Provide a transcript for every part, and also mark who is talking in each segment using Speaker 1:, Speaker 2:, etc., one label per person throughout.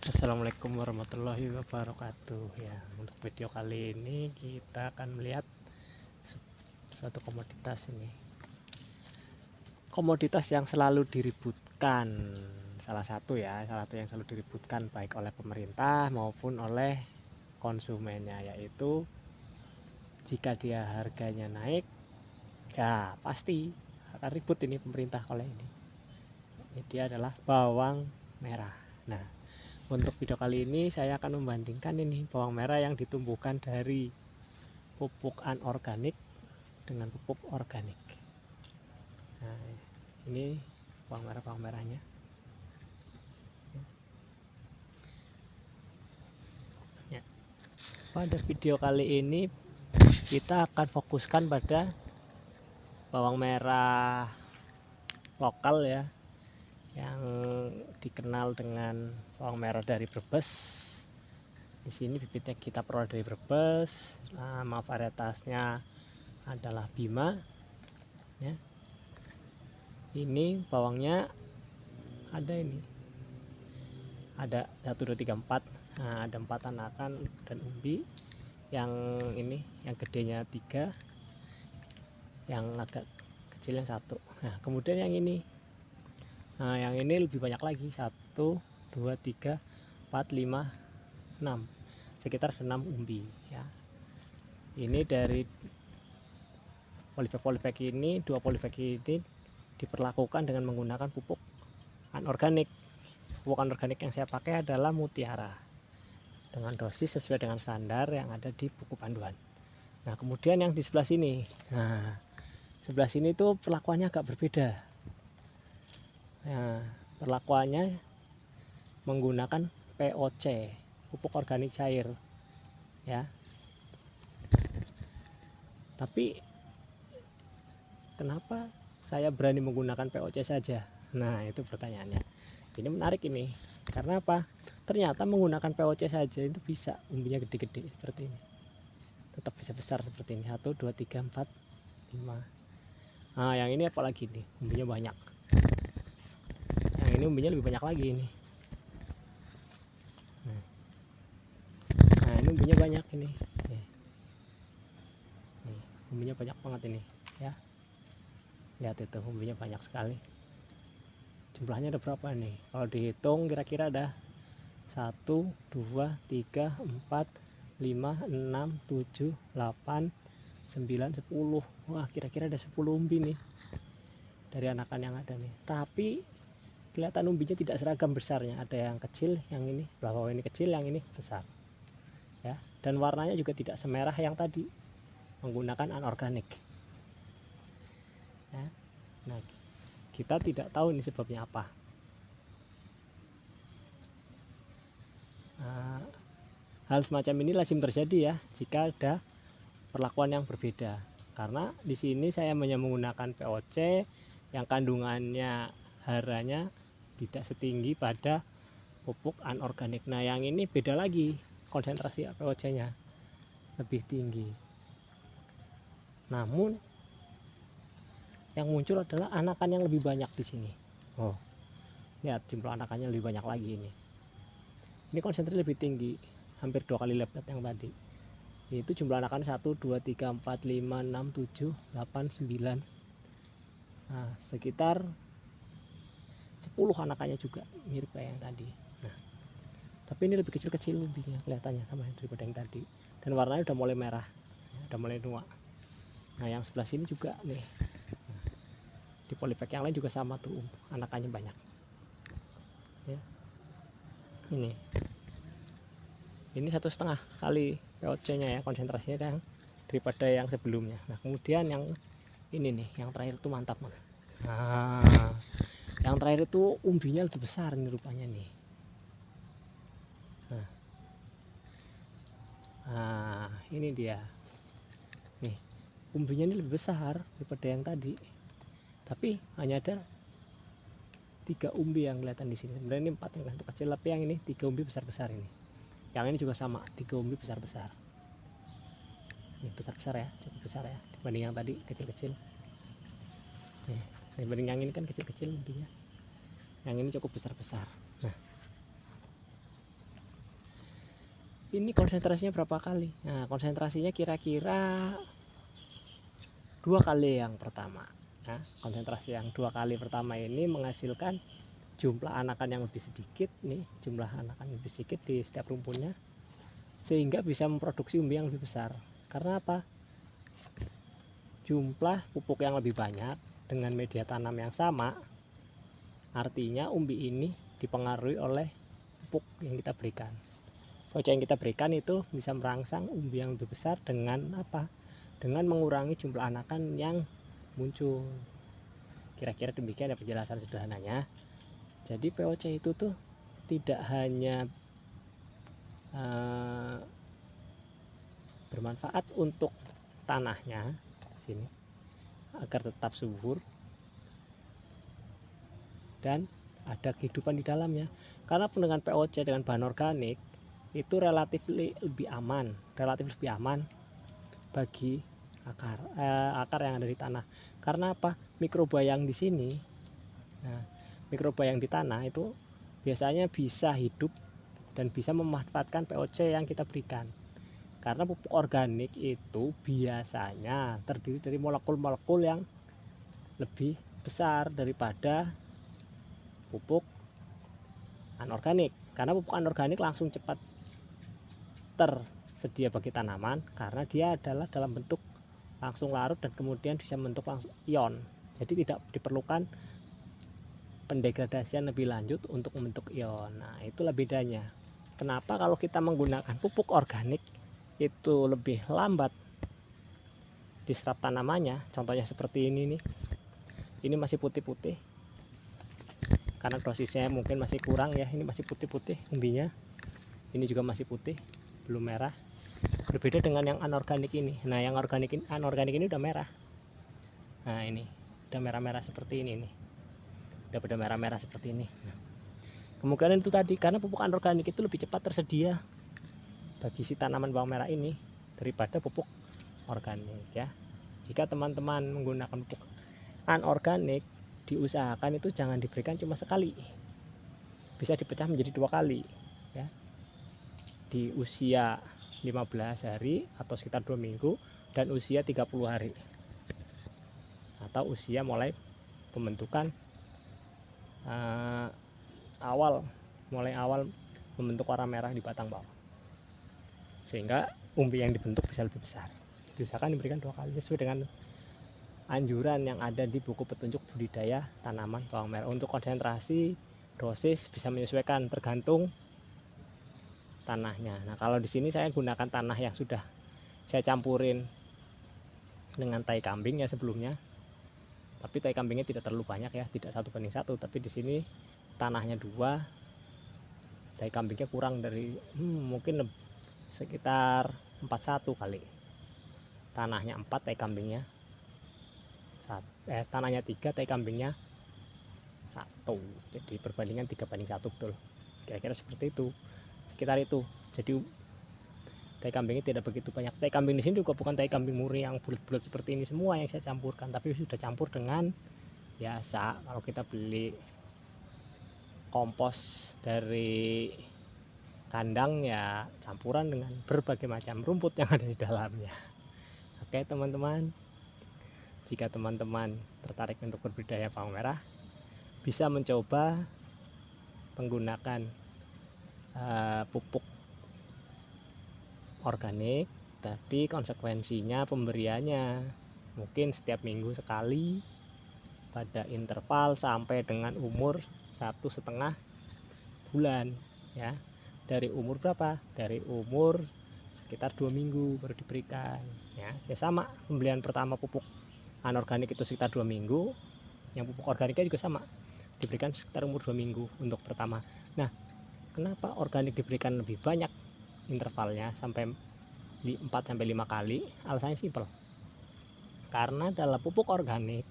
Speaker 1: Assalamualaikum warahmatullahi wabarakatuh. Ya, untuk video kali ini kita akan melihat suatu komoditas ini. Komoditas yang selalu diributkan, salah satu yang selalu diributkan baik oleh pemerintah maupun oleh konsumennya, yaitu jika dia harganya naik, ya pasti akan ribut ini pemerintah oleh ini. Dia adalah bawang merah. Nah, untuk video kali ini saya akan membandingkan ini bawang merah yang ditumbuhkan dari pupuk anorganik dengan pupuk organik. Nah, ini bawang merahnya. Ya. Pada video kali ini kita akan fokuskan pada bawang merah lokal ya, yang dikenal dengan bawang merah dari Brebes. Di sini bibitnya kita peroleh dari Brebes. Nama varietasnya adalah Bima. Ya. Ini bawangnya ada ini. Ada 1 2 3 4. Nah, ada 4 anakan dan umbi. Yang ini yang gedenya 3. Yang agak kecilnya 1. Nah, kemudian yang ini. Nah, yang ini lebih banyak lagi. 1 2 3 4 5 6. Sekitar 6 umbi ya. Ini dari polybag ini, 2 polybag ini diperlakukan dengan menggunakan pupuk anorganik. Pupuk anorganik yang saya pakai adalah Mutiara dengan dosis sesuai dengan standar yang ada di buku panduan. Nah, kemudian yang di sebelah sini. Nah, sebelah sini tuh perlakuannya agak berbeda. Nah, perlakuannya menggunakan POC, pupuk organik cair ya. Tapi kenapa saya berani menggunakan POC saja? Nah, itu pertanyaannya. Ini menarik ini. Karena apa? Ternyata menggunakan POC saja itu bisa umbinya gede-gede seperti ini. Tetap bisa besar seperti ini. 1 2 3 4 5. Nah, yang ini apalagi nih, umbinya banyak. Yang ini umbinya lebih banyak lagi ini. Nah, ini umbinya banyak ini. Nih, umbinya banyak banget ini ya. Lihat itu, umbinya banyak sekali. Jumlahnya ada berapa nih? Kalau dihitung kira-kira ada 1 2 3 4 5 6 7 8 9 10. Wah, kira-kira ada 10 umbi nih dari anakan yang ada nih. Tapi kelihatan umbinya tidak seragam besarnya. Ada yang kecil, yang ini sebelah bawah ini kecil, yang ini besar ya. Dan warnanya juga tidak semerah yang tadi menggunakan anorganik ya. Nah, kita tidak tahu ini sebabnya apa. Nah, hal semacam ini lazim terjadi ya jika ada perlakuan yang berbeda. Karena di sini saya hanya menggunakan POC yang kandungannya haranya tidak setinggi pada pupuk anorganik. Nah, yang ini beda lagi, konsentrasi POC-nya lebih tinggi. Namun yang muncul adalah anakan yang lebih banyak di sini. Oh, lihat jumlah anakannya lebih banyak lagi ini. Ini konsentrasi lebih tinggi, hampir 2 kali lipat yang tadi. Itu jumlah anakan 1 2 3 4 5 6 7 8 9. Nah, sekitar 10 anakannya juga mirip kayak yang tadi. Nah, tapi ini lebih kecil-kecil umbinya kelihatannya sama daripada yang tadi. Dan warnanya udah mulai merah, udah mulai tua. Nah, yang sebelah sini juga nih. Nah, di polybag yang lain juga sama tuh, anakannya banyak. Ya. Ini 1,5 kali POC-nya ya, konsentrasinya yang daripada yang sebelumnya. Nah, kemudian yang ini nih, yang terakhir itu mantap. Nah, yang terakhir itu umbinya lebih besar nih rupanya nih. Nah, ini dia. Nih, umbinya ini lebih besar daripada yang tadi. Tapi hanya ada 3 umbi yang kelihatan di sini. Sebenarnya ini 4 yang kelihatan kecil, tapi yang ini 3 umbi besar-besar ini. Yang ini juga sama, 3 umbi besar-besar. Ini besar-besar ya, cukup besar ya dibanding yang tadi kecil-kecil. Nih, dibanding yang ini kan kecil-kecil umbinya. Yang ini cukup besar-besar. Nah, ini konsentrasinya berapa kali. Nah, konsentrasinya kira-kira 2 kali yang pertama. Nah, konsentrasi yang 2 kali pertama ini menghasilkan jumlah anakan yang lebih sedikit nih, jumlah anakan lebih sedikit di setiap rumputnya, sehingga bisa memproduksi umbi yang lebih besar. Karena apa? Jumlah pupuk yang lebih banyak dengan media tanam yang sama, artinya umbi ini dipengaruhi oleh pupuk yang kita berikan. POC yang kita berikan itu bisa merangsang umbi yang lebih besar dengan apa? Dengan mengurangi jumlah anakan yang muncul. Kira-kira demikian ya penjelasan sederhananya. Jadi POC itu tuh tidak hanya bermanfaat untuk tanahnya sini agar tetap subur dan ada kehidupan di dalamnya. Karena dengan POC dengan bahan organik itu relatif lebih aman bagi akar yang ada di tanah. Karena apa? Mikroba yang di sini, nah, mikroba yang di tanah itu biasanya bisa hidup dan bisa memanfaatkan POC yang kita berikan. Karena pupuk organik itu biasanya terdiri dari molekul-molekul yang lebih besar daripada pupuk anorganik. Karena pupuk anorganik langsung cepat tersedia bagi tanaman karena dia adalah dalam bentuk langsung larut dan kemudian bisa membentuk langsung ion. Jadi tidak diperlukan pendegradasian lebih lanjut untuk membentuk ion. Nah, itulah bedanya. Kenapa kalau kita menggunakan pupuk organik itu lebih lambat diserap tanamannya. Contohnya seperti ini nih. Ini masih putih-putih. Karena dosisnya mungkin masih kurang ya. Ini masih putih-putih umbinya. Ini juga masih putih, belum merah. Berbeda dengan yang anorganik ini. Nah, yang anorganik ini udah merah. Nah, ini udah merah-merah seperti ini nih. Udah pada merah-merah seperti ini. Nah, kemungkinan itu tadi karena pupuk anorganik itu lebih cepat tersedia bagi si tanaman bawang merah ini daripada pupuk organik ya. Jika teman-teman menggunakan pupuk anorganik, diusahakan itu jangan diberikan cuma sekali, bisa dipecah menjadi 2 kali ya, di usia 15 hari atau sekitar 2 minggu dan usia 30 hari atau usia mulai pembentukan mulai awal membentuk warna merah di batang bawang, sehingga umbi yang dibentuk bisa lebih besar. Diusahakan diberikan 2 kali sesuai dengan anjuran yang ada di buku petunjuk budidaya tanaman bawang merah. Untuk konsentrasi dosis bisa menyesuaikan tergantung tanahnya. Nah, kalau di sini saya gunakan tanah yang sudah saya campurin dengan tai kambing ya sebelumnya. Tapi tai kambingnya tidak terlalu banyak ya, tidak 1:1, tapi di sini tanahnya 2, tai kambingnya kurang dari mungkin sekitar 41 kali. Tanahnya 4, tai kambingnya tanahnya 3, tai kambingnya 1. Jadi perbandingan 3:1 betul. Kira-kira seperti itu. Sekitar itu. Jadi tai kambingnya tidak begitu banyak. Tai kambing di sini juga bukan tai kambing murni yang bulat-bulat seperti ini semua yang saya campurkan, tapi sudah campur dengan biasa. Kalau kita beli kompos dari kandang ya campuran dengan berbagai macam rumput yang ada di dalamnya. Oke teman-teman, jika teman-teman tertarik untuk berbudidaya bawang merah, bisa mencoba menggunakan pupuk organik. Tapi konsekuensinya pemberiannya mungkin setiap minggu sekali pada interval sampai dengan umur 1,5 bulan ya. Dari umur berapa? Dari umur sekitar 2 minggu baru diberikan ya. Sama pembelian pertama pupuk anorganik itu sekitar 2 minggu, yang pupuk organiknya juga sama, diberikan sekitar umur 2 minggu untuk pertama. Nah, kenapa organik diberikan lebih banyak intervalnya sampai 4-5 kali? Alasannya simpel, karena dalam pupuk organik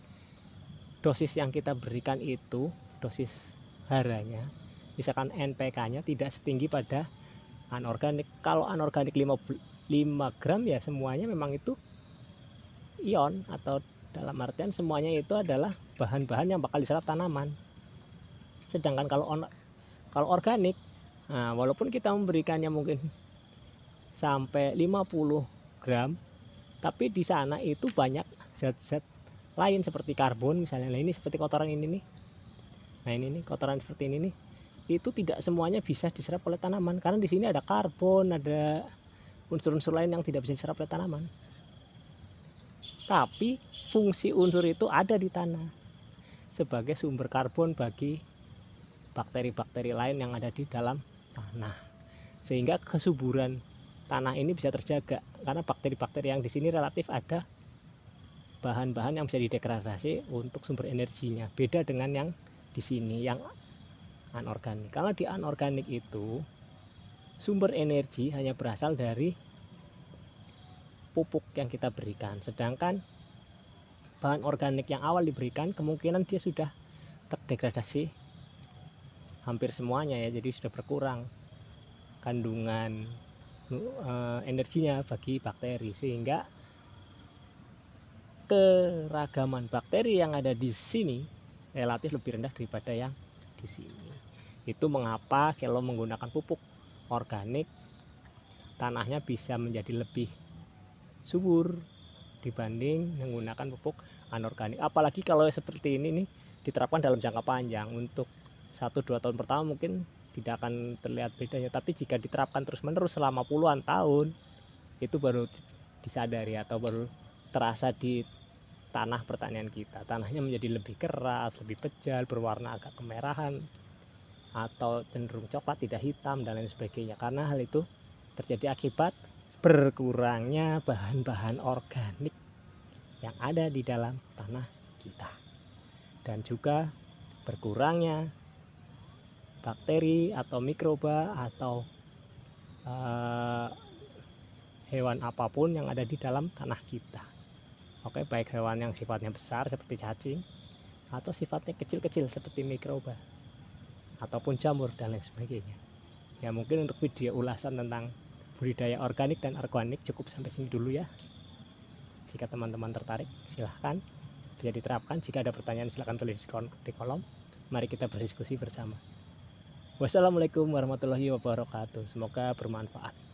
Speaker 1: dosis yang kita berikan itu, dosis haranya, misalkan NPK-nya tidak setinggi pada anorganik. Kalau anorganik 5 gram ya semuanya memang itu ion, atau dalam artian semuanya itu adalah bahan-bahan yang bakal diserap tanaman. Sedangkan kalau organik, nah, walaupun kita memberikannya mungkin sampai 50 gram, tapi di sana itu banyak zat-zat lain seperti karbon misalnya. Nah ini seperti kotoran ini nih, nah ini nih kotoran seperti ini nih, itu tidak semuanya bisa diserap oleh tanaman karena di sini ada karbon, ada unsur-unsur lain yang tidak bisa diserap oleh tanaman. Tapi fungsi unsur itu ada di tanah sebagai sumber karbon bagi bakteri-bakteri lain yang ada di dalam tanah, sehingga kesuburan tanah ini bisa terjaga karena bakteri-bakteri yang di sini relatif ada bahan-bahan yang bisa didegradasi untuk sumber energinya. Beda dengan yang di sini yang anorganik. Kalau di anorganik itu sumber energi hanya berasal dari pupuk yang kita berikan, sedangkan bahan organik yang awal diberikan kemungkinan dia sudah terdegradasi hampir semuanya ya, jadi sudah berkurang kandungan energinya bagi bakteri, sehingga keragaman bakteri yang ada di sini relatif lebih rendah daripada yang di sini. Itu mengapa kalau menggunakan pupuk organik tanahnya bisa menjadi lebih subur dibanding menggunakan pupuk anorganik. Apalagi kalau seperti ini nih diterapkan dalam jangka panjang, untuk 1-2 tahun pertama mungkin tidak akan terlihat bedanya, tapi jika diterapkan terus-menerus selama puluhan tahun, itu baru disadari atau baru terasa di tanah pertanian kita. Tanahnya menjadi lebih keras, lebih pejal, berwarna agak kemerahan atau cenderung coklat, tidak hitam dan lain sebagainya, karena hal itu terjadi akibat berkurangnya bahan-bahan organik yang ada di dalam tanah kita, dan juga berkurangnya bakteri atau mikroba atau hewan apapun yang ada di dalam tanah kita. Oke, baik hewan yang sifatnya besar seperti cacing atau sifatnya kecil-kecil seperti mikroba ataupun jamur dan lain sebagainya. Ya mungkin untuk video ulasan tentang budidaya organik dan anorganik cukup sampai sini dulu ya. Jika teman-teman tertarik silahkan bisa diterapkan. Jika ada pertanyaan silahkan tulis di kolom. Mari kita berdiskusi bersama. Wassalamualaikum warahmatullahi wabarakatuh. Semoga bermanfaat.